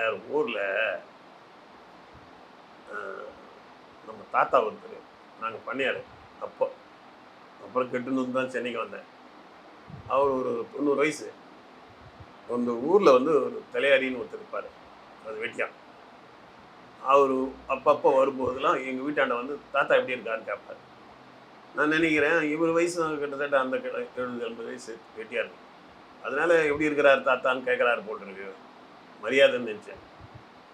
Sir ஊரில் நம்ம தாத்தா ஒருத்தர், நாங்கள் பண்ணியார் அப்போ, அப்புறம் கெட்டுன்னு தான் சென்னைக்கு வந்தேன். அவர் ஒரு 90 வயசு. அந்த ஊரில் வந்து ஒரு தலையாரின்னு ஒருத்தர் இருப்பார், அது வெட்டியான். அவர் அப்பப்போ வரும்போதெல்லாம் எங்கள் வீட்டாண்ட வந்து தாத்தா எப்படி இருக்காருன்னு கேட்பார். நான் நினைக்கிறேன் இவர் வயசு கிட்டத்தட்ட அந்த 70-80 வயசு வெட்டியாக இருக்கு. அதனால எப்படி இருக்கிறார் தாத்தான்னு கேட்குறாரு போட்டிருக்கு, மரியாதைன்னு நினச்சேன்.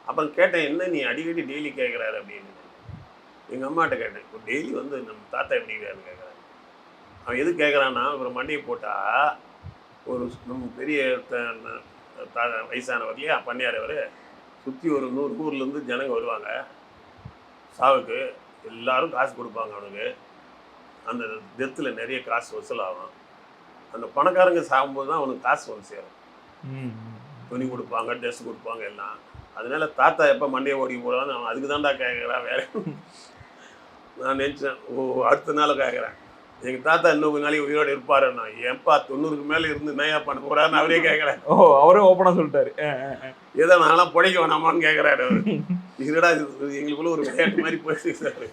அப்புறம் கேட்டேன், என்ன நீ அடிக்கடி டெய்லி கேட்குறாரு அப்படின்னு. எங்கள் அம்மாட்ட கேட்டேன், இப்போ டெய்லி வந்து நம்ம தாத்தா எப்படி இருக்காருன்னு கேட்குறாரு. அவன் எது கேட்குறான்னா, ஒரு மண்டியை போட்டால் ஒரு நம்ம பெரிய வயசானவர் இல்லையா பண்ணியார், அவர் சுற்றி ஒரு 100 ஊர்லேருந்து ஜனங்க வருவாங்க சாவுக்கு. எல்லாரும் காசு கொடுப்பாங்க அவனுக்கு. அந்த டெத்தில் நிறைய காசு வசூலாகும். அந்த பணக்காரங்க சாகும்போது தான் அவனுக்கு காசு வந்து சேரும். துணி கொடுப்பாங்க, ட்ரெஸ் கொடுப்பாங்க எல்லாம். அதனால தாத்தா எப்போ மண்டையை ஓடி போடான்னு அவன் அதுக்கு தான்டா கேட்குறான். வேற நான் நினச்சேன், அடுத்த நாள் கேட்குறேன், எங்கள் தாத்தா இன்னும் கொஞ்ச நாளைக்கு உயிரோடு இருப்பாருன்னா. ஏன்பா 90க்கு மேலே இருந்து நயா பண்ண போகிறான்னு அவரே கேட்குறேன். அவரே ஓப்பனாக சொல்லிட்டாரு. ஏதோ நான்லாம் பிழைக்க வேணாமான்னு கேட்குறாரு அவர். இதுடா இது எங்களுக்குள்ள ஒரு விளையாட்டு மாதிரி போயிடுச்சு சார்.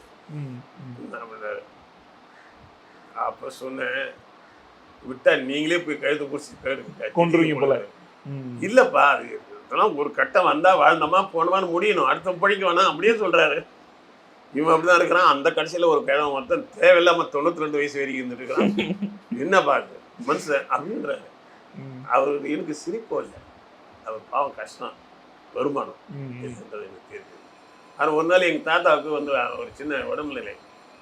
அப்போ சொன்னேன், விட்டா நீங்களே போய் கழுத்து பிடிச்சி கொண்டுருவீங்க போல. இல்லைப்பா, இதெல்லாம் ஒரு கட்டம் வந்தால் வாழ்ந்தோமா போனோமான்னு முடியணும், அடுத்த பிழைக்க வேணாம் அப்படியே சொல்கிறாரு. இவன் அப்படிதான் இருக்கிறான். அந்த கடைசியில் ஒரு கிழமை மொத்தம் தேவையில்லாமல் 92 வயசு வரைக்கும் இருந்துட்டு இருக்கிறான். என்ன பாரு மனுஷன் அப்படின்றாரு. அவருக்கு எனக்கு சிரிப்போ இல்லை, அவர் பாவம் கஷ்டம், வருமானம் என்றது எனக்கு தெரியுது. ஆனால் ஒரு நாள் எங்கள் தாத்தாவுக்கு வந்து ஒரு சின்ன உடம்புநிலை,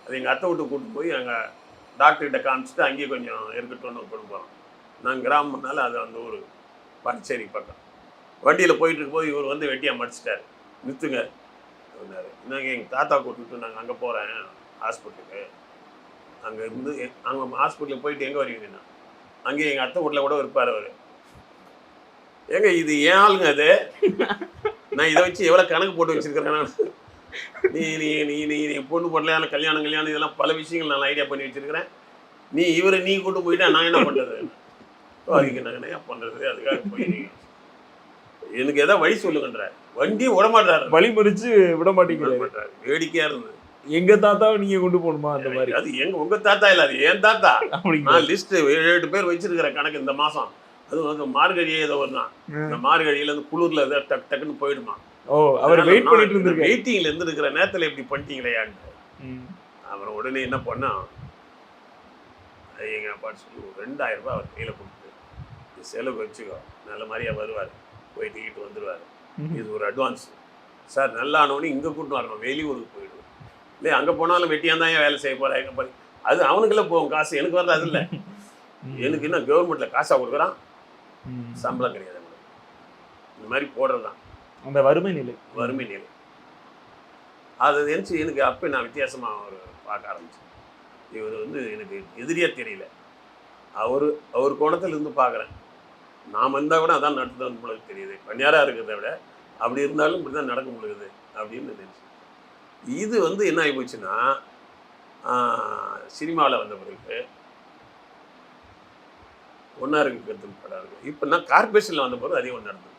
அது எங்கள் அத்தை விட்டு கூப்பிட்டு போய் அங்கே டாக்டர்கிட்ட காமிச்சிட்டு அங்கேயே கொஞ்சம் இருக்கட்டும்னு கொண்டு போகிறோம். நாங்கள் கிராமம்னால அது அந்த ஊர் பச்சேரி பக்கம். வண்டியில் போயிட்டு இருக்கும்போது இவர் வந்து வெட்டியாக மடிச்சிட்டார். நிறுத்துங்க அப்படின்னாரு. நாங்கள் எங்கள் தாத்தா கூப்பிட்டு நாங்கள் அங்கே போகிறேன் ஹாஸ்பிட்டலுக்கு. அங்கே இருந்து அங்கே ஹாஸ்பிட்டலுக்கு போயிட்டு எங்கே வருவீங்கன்னா, அங்கேயே எங்கள் அத்தை வீட்டில் கூட இருப்பார் அவர். ஏங்க இது ஏன் ஆளுங்க அது, நான் இதை வச்சு எவ்வளோ கணக்கு போட்டு வச்சுருக்கிறேன் நான். நீ நீ நீ நீ நீ பொண்ணு போடல, கல்யாணம் இதெல்லாம் பல விஷயங்கள் நான் ஐடியா பண்ணி வச்சுருக்கிறேன். நீ கூட்டு போயிட்டா நான் என்ன பண்ணுறது, அதுக்கு நாங்கள் என்ன பண்ணுறது, அதுக்காக போய் எனக்கு எதாவது வழி சொல்லுங்கன்ற. வண்டியை விட மாட்டாரு, வழி மறிச்சு விட மாட்டேங்கிறாரு. வேடிக்கையாக இருந்தது. எங்க தாத்தாவை நீங்கள் கொண்டு போகணுமா அந்த மாதிரி? அது உங்கள் தாத்தா இல்லை, அது என் தாத்தா. நான் லிஸ்ட்டு 7 பேர் வச்சிருக்கிற கணக்கு இந்த மாதம். அதுவும் வந்து மார்கழியே ஏதோ வருதான், இந்த மார்கழியில் வந்து குளிரில் ஏதோ டக்குன்னு போயிடுமா. அவர் வெயிட் பண்ணிட்டு இருந்திருக்காரு. வெயிட்டிங்ல இருந்து இருக்கிற நேரத்தில் இப்படி பண்ணிட்டீங்களேயான்னு. அப்புறம் உடனே என்ன பண்ணா, எங்கள் அப்பாட்டு சொல்லி ஒரு 2000 ரூபாய் அவர் கையில் கொடுத்து செலவு வச்சுக்கோ, நல்ல மாதிரியா வருவார், போய் டிக்கெட் வந்துடுவார், இது ஒரு அட்வான்ஸ் சார். நல்லா ஆனவனே இங்கே கூப்பிட்டு வரணும், வெளியூருக்கு போயிடுவோம் இல்லை, அங்கே போனாலும் வெட்டியாக தான் வேலை செய்ய போகிறேன் எங்கே போய். அது அவனுக்கெல்லாம் போகும் காசு, எனக்கு வரல. அது இல்லை, எனக்கு என்ன கவர்மெண்ட்டில் காசாக கொடுக்குறான், சம்பளம் கிடையாது. இந்த மாதிரி போடுறது தான் அந்த வறுமை நிலை. அதை நினச்சி எனக்கு அப்போ நான் வித்தியாசமாக ஒரு பார்க்க ஆரம்பித்தேன். இவர் வந்து எனக்கு எதிரியாக தெரியல, அவர் கோணத்தில் இருந்து பார்க்குறேன். நாம் இருந்தால் கூட அதான் நடத்துதான் உங்களுக்கு தெரியுது, பணியாராக இருக்கிறத விட அப்படி இருந்தாலும் இப்படி தான் நடக்க முடியுது அப்படின்னு நினச்சேன். இது வந்து என்ன ஆகி போச்சுன்னா, சினிமாவில் வந்த பிறகு ஒன்றா இருக்கு கருத்து படம் இருக்குது. இப்போ நான் கார்பரேஷனில் வந்த பிறகு அதே ஒன்று நடந்தது.